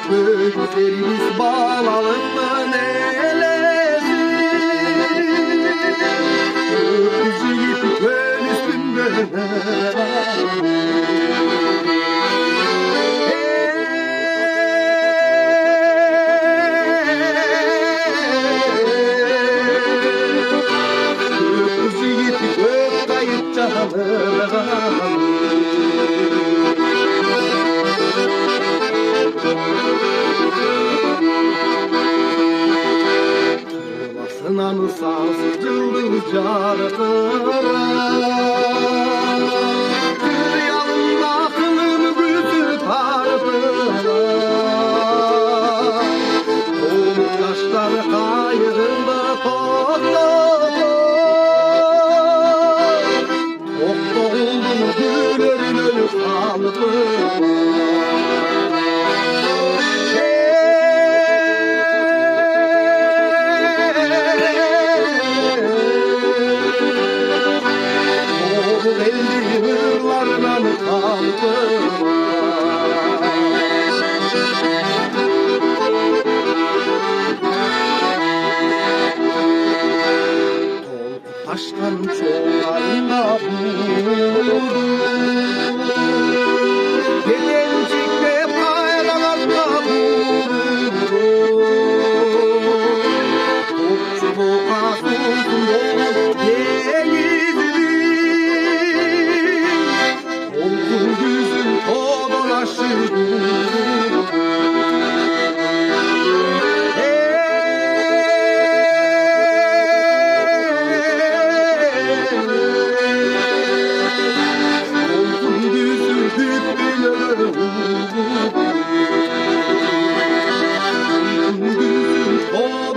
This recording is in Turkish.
Gözlerimiz bağlanıp nelesi Gökyüzü gibi göl üstünde Gökyüzü gibi gök kayıp canım Tuğlasına sansız yıldız yaratır Kır akılın gözü tartır Soğuk yaşları kayığında toplar Top oldum güllerin ölü kaldı Taştan çollarında buldum Gelencikle bayraklarda buldum Topçu bokasın denizli Olsun yüzün o dolaşır Oh,